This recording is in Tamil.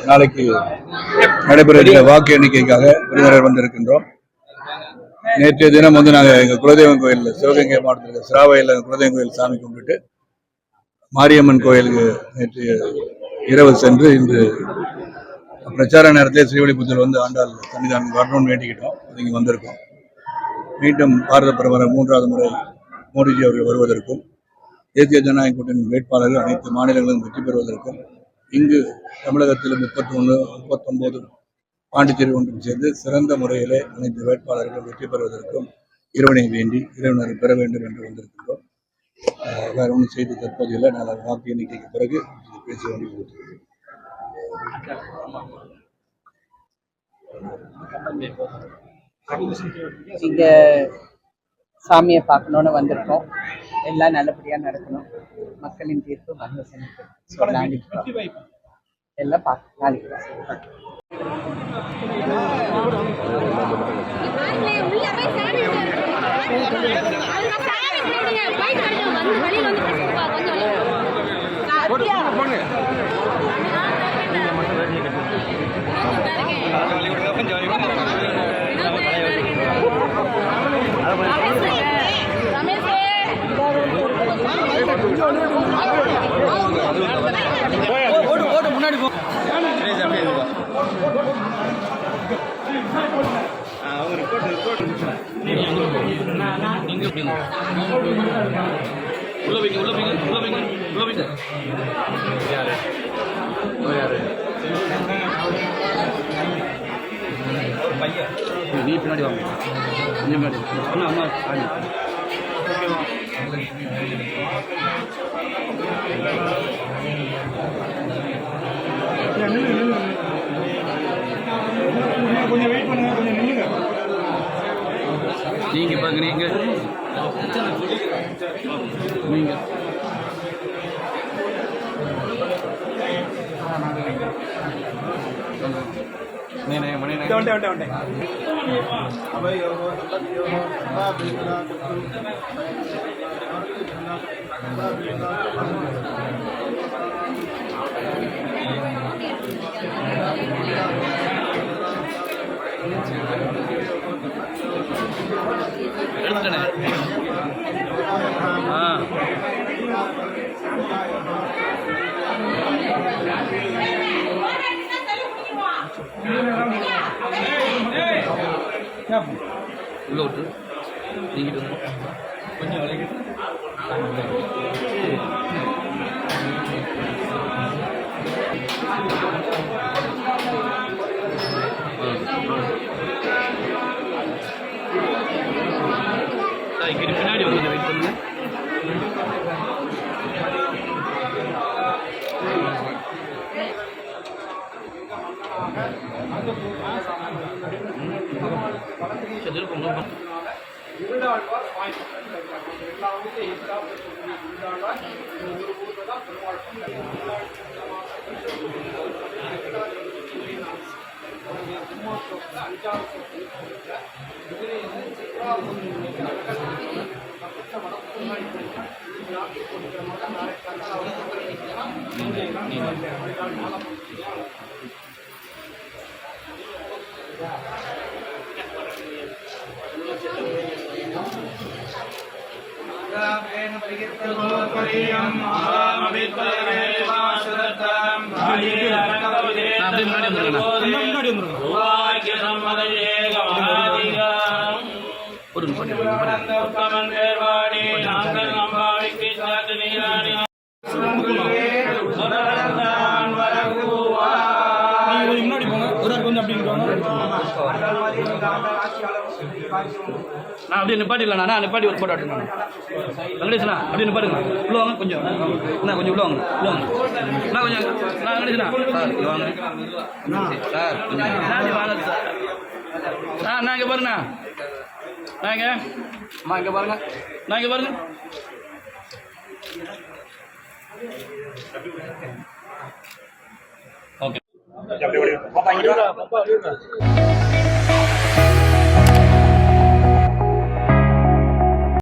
நாளைக்கு நடைபெறுகிற வாக்கு எண்ணிக்கைக்காக விருந்தினர் வந்திருக்கின்றோம். நேற்றைய தினம் நாங்கள் எங்கள் குலதெய்வம் கோயில் சிவகங்கை மாவட்டத்தில் சிராவையில் குலதெய்வம் கோயில் சாமி கும்பிட்டு மாரியம்மன் கோயிலுக்கு நேற்று இரவு சென்று இன்று பிரச்சார நேரத்தில் ஸ்ரீவில்லிபுத்தூர் ஆண்டாள் சன்னிதானம் வரணும்னு வேண்டிக்கிட்டோம். இங்கே வந்திருக்கோம். மீண்டும் பாரத பிரதமர் 3வது முறை மோடிஜி அவர்கள் வருவதற்கும் தேசிய ஜனநாயக கூட்டணி வேட்பாளர்கள் அனைத்து மாநிலங்களும் வெற்றி பெறுவதற்கும் இங்கு தமிழகத்தில் 31, 39 பாண்டிச்சேரி ஒன்றும் சேர்ந்து சிறந்த முறையிலே அனைத்து வேட்பாளர்கள் வெற்றி பெறுவதற்கும் இறைவனை வேண்டி இறைவனர் பெற வேண்டும் என்று வந்திருக்கின்றோம். வேற ஒன்றும் செய்தி தற்போதையில் நாளை வாக்கு எண்ணிக்கைக்கு பிறகு பேச வேண்டியிருக்கிறது. இங்க சாமியை பார்க்கணும்னு வந்திருக்கோம். எல்லாம் நல்லபடியா நடக்கணும். மக்களின் தீர்ப்பு நாளைக்கு எல்லாம் பார்க்க நாளைக்கு முன்னாடி போ. நீ பின்னாடி வாங்க. அம்மா கொஞ்சம் வெயிட் பண்ணுங்க. கொஞ்சம் நில்லுங்க. நீங்க பாருங்க. நீங்க உள்ள விட்டு நீங்கிட்டு கொஞ்சம் விளையாட்டு பின்னாடி வந்து வெயிட் பண்ணுங்க. நான் அப்படியே நிப்பாட்டிடலாம். நிப்பாட்டி ஒரு போட்டோ ஆட்டுங்க. வெங்கடேஷனா அப்படியே நிப்பாட்டுங்க. உள்ள வாங்க. கொஞ்சம் கொஞ்சம் உள்ள வாங்க. நான் கொஞ்சம் வெங்கடேஷனா சார் வாங்க சார். கொஞ்சம் வாங்க சார். நான் இங்கே பாருங்க. நான் இங்கே பாருங்க. நான் இங்கே பாருங்க. ஓகே.